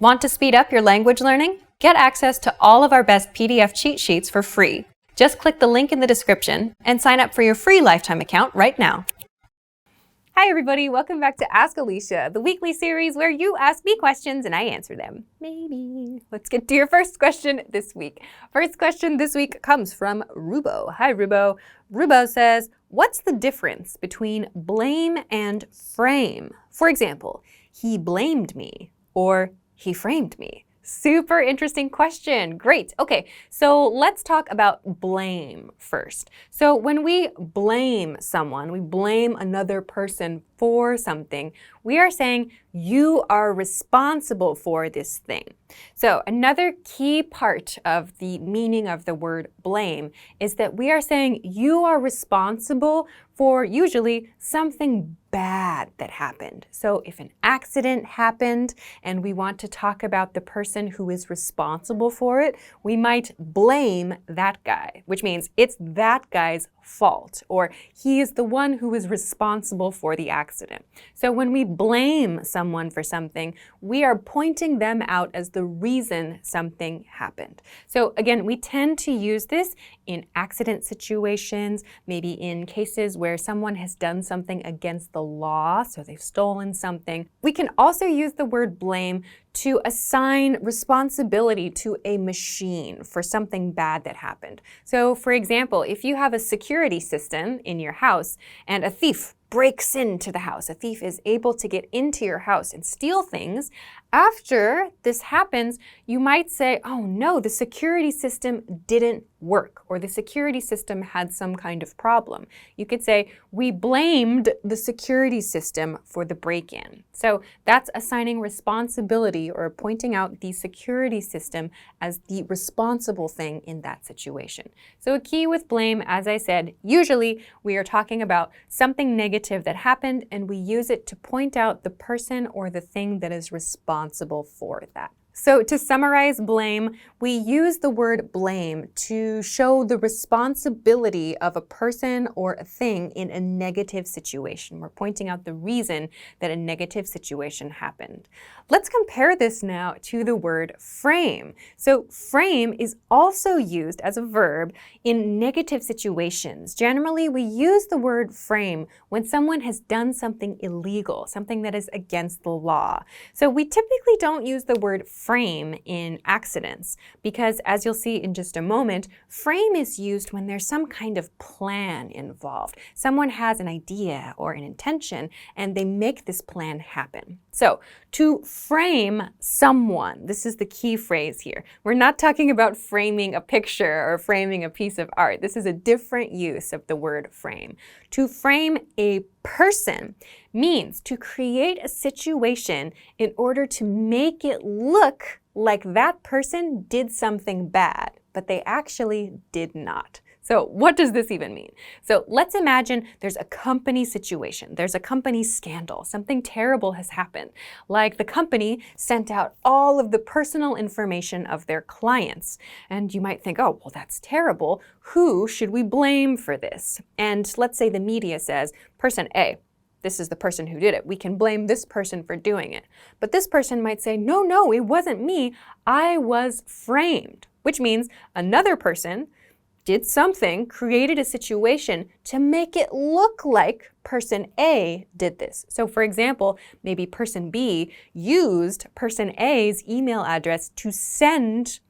Want to speed up your language learning? Get access to all of our best PDF cheat sheets for free. Just click the link in the description and sign up for your free lifetime account right now. Hi everybody, welcome back to Ask Alisha, the weekly series where you ask me questions and I answer them. Maybe. Let's get to your first question this week. First question this week comes from Rubo. Hi Rubo. Rubo says, what's the difference between blame and frame? For example, he blamed me or he framed me. Super interesting question. Great. Okay, so let's talk about blame first. So when we blame someone, we blame another person for something, we are saying you are responsible for this thing. So another key part of the meaning of the word blame is that we are saying you are responsible for usually something bad that happened. So if an accident happened and we want to talk about the person who is responsible for it, we might blame that guy, which means it's that guy's fault, or he is the one who is responsible for the accident. So when we blame someone for something, we are pointing them out as the reason something happened. So again, we tend to use this in accident situations, maybe in cases where someone has done something against the law, so they've stolen something. We can also use the word blame to assign responsibility to a machine for something bad that happened. So for example, if you have a security system in your house and a thief breaks into the house, a thief is able to get into your house and steal things, after this happens, you might say, oh no, the security system didn't work, or the security system had some kind of problem. You could say, we blamed the security system for the break-in. So that's assigning responsibility or pointing out the security system as the responsible thing in that situation. So a key with blame, as I said, usually we are talking about something negative that happened and we use it to point out the person or the thing that is responsible for that. So to summarize blame, we use the word blame to show the responsibility of a person or a thing in a negative situation. We're pointing out the reason that a negative situation happened. Let's compare this now to the word frame. So frame is also used as a verb in negative situations. Generally, we use the word frame when someone has done something illegal, something that is against the law. So we typically don't use the word frame in accidents because, as you'll see in just a moment, frame is used when there's some kind of plan involved. Someone has an idea or an intention and they make this plan happen. So to frame someone, this is the key phrase here. We're not talking about framing a picture or framing a piece of art. This is a different use of the word frame. To frame a person means to create a situation in order to make it look like that person did something bad, but they actually did not. So what does this even mean? So let's imagine there's a company situation. There's a company scandal. Something terrible has happened. Like the company sent out all of the personal information of their clients. And you might think, oh, well, that's terrible. Who should we blame for this? And let's say the media says, person A, this is the person who did it. We can blame this person for doing it. But this person might say, no, it wasn't me. I was framed, which means another person did something, created a situation to make it look like person A did this. So for example, maybe person B used person A's email address to send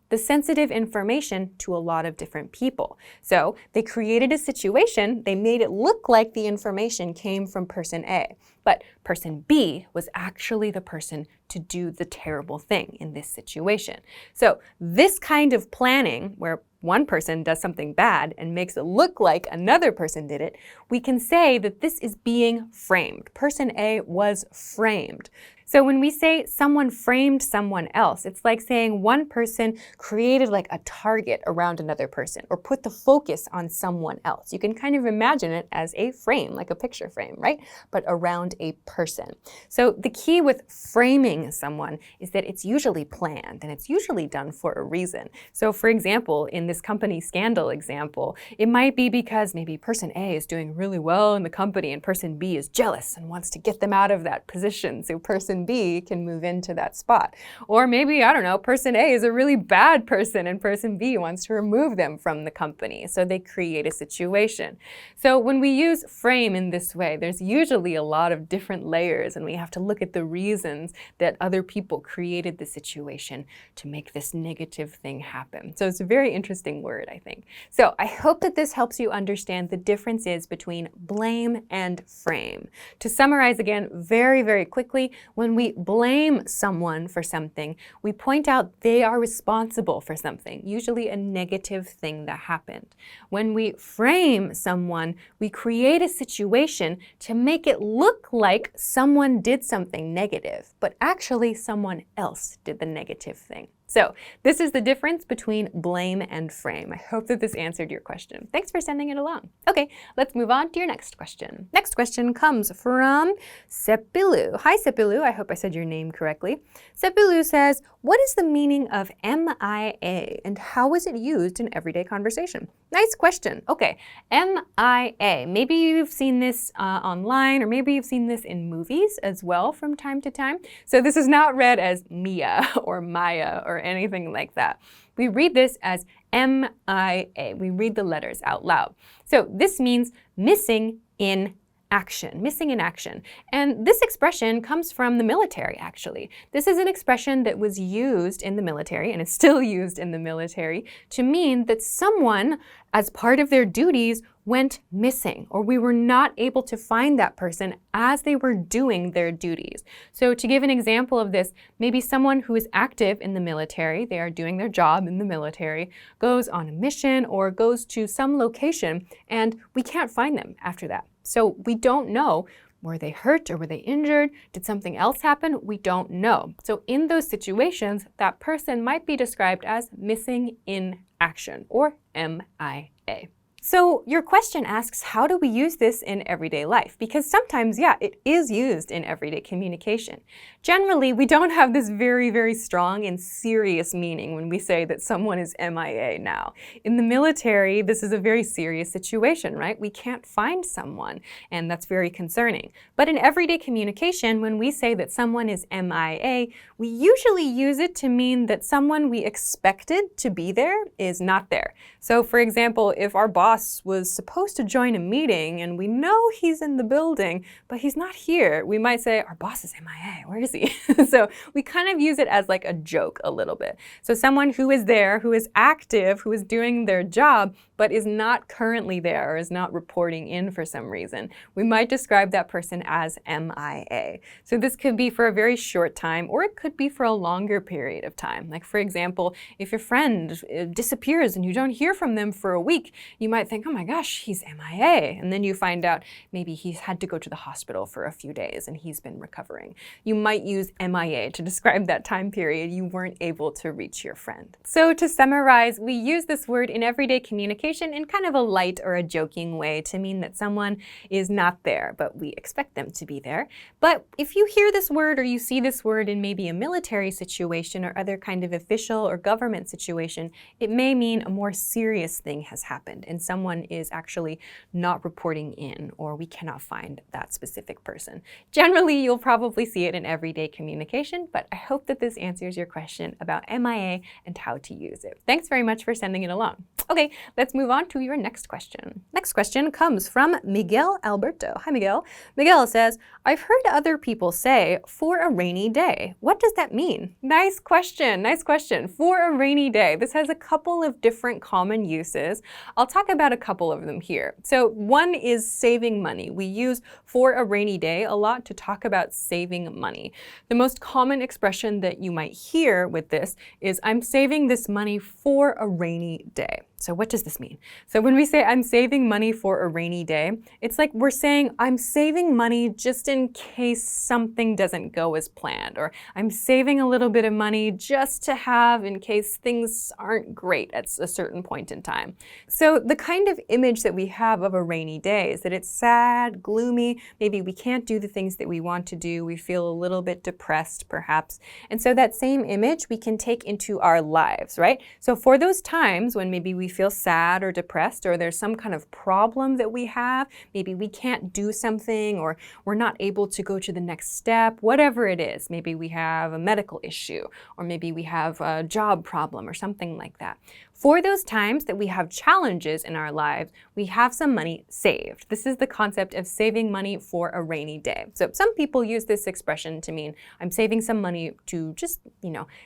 the sensitive information to a lot of different people. So they created a situation, they made it look like the information came from person A, but person B was actually the person to do the terrible thing in this situation. So this kind of planning, where one person does something bad and makes it look like another person did it, we can say that this is being framed. Person A was framed. So when we say someone framed someone else, it's like saying one person created like a target around another person or put the focus on someone else. You can kind of imagine it as a frame, like a picture frame, right? But around a person. So the key with framing someone is that it's usually planned and it's usually done for a reason. So for example, in this company scandal example, it might be because maybe person A is doing really well in the company and person B is jealous and wants to get them out of that position so person B can move into that spot. Or maybe, I don't know, person A is a really bad person and person B wants to remove them from the company, so they create a situation. So when we use frame in this way, there's usually a lot of different layers, and we have to look at the reasons that other people created the situation to make this negative thing happen. So it's a very interesting word, I think. So I hope that this helps you understand the differences between blame and frame. To summarize again very, very quickly, when we blame someone for something, we point out they are responsible for something, usually a negative thing that happened. When we frame someone, we create a situation to make it look like someone did something negative, but actually someone else did the negative thing. So this is the difference between blame and frame. I hope that this answered your question. Thanks for sending it along. Okay, let's move on to your next question. Next question comes from Sepilu. Hi, Sepilu. I hope I said your name correctly. Sepilu says, what is the meaning of MIA and how is it used in everyday conversation? Nice question. Okay, MIA. Maybe you've seen this online, or maybe you've seen this in movies as well from time to time. So this is not read as Mia or Maya or anything like that. We read this as MIA. We read the letters out loud. So this means missing in action, missing in action. And this expression comes from the military, actually. This is an expression that was used in the military, and is still used in the military, to mean that someone, as part of their duties, went missing, or we were not able to find that person as they were doing their duties. So to give an example of this, maybe someone who is active in the military, they are doing their job in the military, goes on a mission or goes to some location, and we can't find them after that. So we don't know, were they hurt or were they injured? Did something else happen? We don't know. So in those situations, that person might be described as missing in action, or MIA. So your question asks, how do we use this in everyday life? Because sometimes, yeah, it is used in everyday communication. Generally, we don't have this very, very strong and serious meaning when we say that someone is MIA now. In the military, this is a very serious situation, right? We can't find someone, and that's very concerning. But in everyday communication, when we say that someone is MIA, we usually use it to mean that someone we expected to be there is not there. So for example, if our boss was supposed to join a meeting and we know he's in the building, but he's not here, we might say, our boss is MIA, where is he? So we kind of use it as like a joke a little bit. So someone who is there, who is active, who is doing their job, but is not currently there or is not reporting in for some reason, we might describe that person as MIA. So this could be for a very short time, or it could be for a longer period of time. Like for example, if your friend disappears and you don't hear from them for a week, you might think, oh my gosh, he's MIA. And then you find out maybe he's had to go to the hospital for a few days and he's been recovering. You might use MIA to describe that time period you weren't able to reach your friend. So to summarize, we use this word in everyday communication in kind of a light or a joking way to mean that someone is not there, but we expect them to be there. But if you hear this word or you see this word in maybe a military situation or other kind of official or government situation, it may mean a more serious thing has happened and someone is actually not reporting in, or we cannot find that specific person. Generally, you'll probably see it in everyday communication, but I hope that this answers your question about MIA and how to use it. Thanks very much for sending it along. Okay, let's move on to your next question. Next question comes from Miguel Alberto. Hi, Miguel. Miguel says, I've heard other people say, for a rainy day. What does that mean? Nice question, nice question. For a rainy day. This has a couple of different common uses. I'll talk about a couple of them here. So one is saving money. We use for a rainy day a lot to talk about saving money. The most common expression that you might hear with this is, I'm saving this money for a rainy day. So what does this mean? So when we say I'm saving money for a rainy day, it's like we're saying I'm saving money just in case something doesn't go as planned, or I'm saving a little bit of money just to have in case things aren't great at a certain point in time. So the kind of image that we have of a rainy day is that it's sad, gloomy, maybe we can't do the things that we want to do, we feel a little bit depressed perhaps. And so that same image we can take into our lives, right? So for those times when maybe we feel sad or depressed, or there's some kind of problem that we have, maybe we can't do something, or we're not able to go to the next step, whatever it is. Maybe we have a medical issue, or maybe we have a job problem or something like that. For those times that we have challenges in our lives, we have some money saved. This is the concept of saving money for a rainy day. So some people use this expression to mean I'm saving some money to just,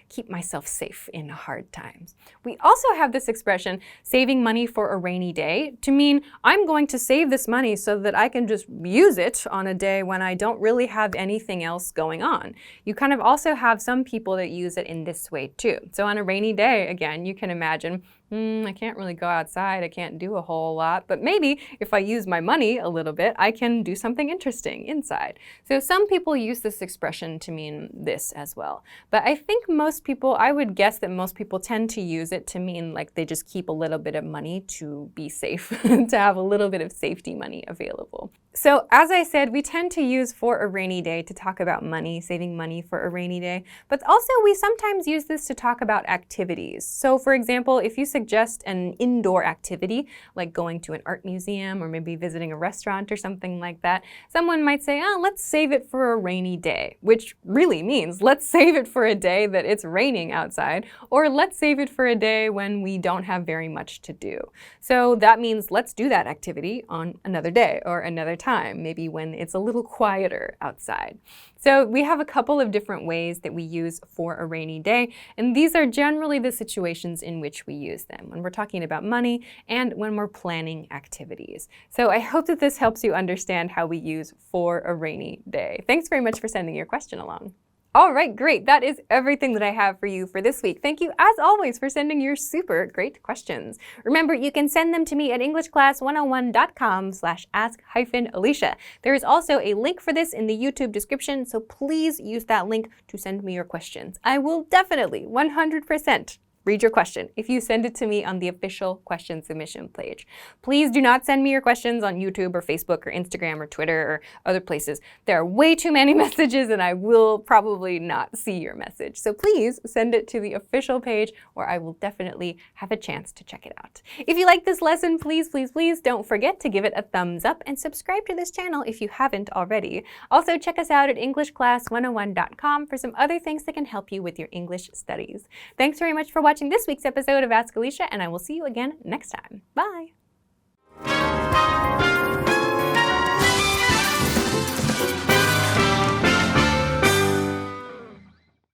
keep myself safe in hard times. We also have this expression, saving money for a rainy day, to mean I'm going to save this money so that I can just use it on a day when I don't really have anything else going on. You kind of also have some people that use it in this way too. So on a rainy day, again, you can imagine, I can't really go outside, I can't do a whole lot, but maybe if I use my money a little bit, I can do something interesting inside. So some people use this expression to mean this as well. But I think I would guess that most people tend to use it to mean like they just keep a little bit of money to be safe, to have a little bit of safety money available. So as I said, we tend to use for a rainy day to talk about money, saving money for a rainy day, but also we sometimes use this to talk about activities. So for example, if you suggest an indoor activity, like going to an art museum or maybe visiting a restaurant or something like that, someone might say, let's save it for a rainy day, which really means let's save it for a day that it's raining outside, or let's save it for a day when we don't have very much to do. So that means let's do that activity on another day or another time, maybe when it's a little quieter outside. So we have a couple of different ways that we use for a rainy day, and these are generally the situations in which we use them, when we're talking about money and when we're planning activities. So I hope that this helps you understand how we use for a rainy day. Thanks very much for sending your question along. All right, great. That is everything that I have for you for this week. Thank you, as always, for sending your super great questions. Remember, you can send them to me at EnglishClass101.com/ask-Alisha. There is also a link for this in the YouTube description, so please use that link to send me your questions. I will definitely, 100%, read your question if you send it to me on the official question submission page. Please do not send me your questions on YouTube or Facebook or Instagram or Twitter or other places. There are way too many messages and I will probably not see your message. So please send it to the official page where I will definitely have a chance to check it out. If you like this lesson, please, please, please don't forget to give it a thumbs up and subscribe to this channel if you haven't already. Also, check us out at EnglishClass101.com for some other things that can help you with your English studies. Thanks very much for watching this week's episode of Ask Alisha, and I will see you again next time. Bye!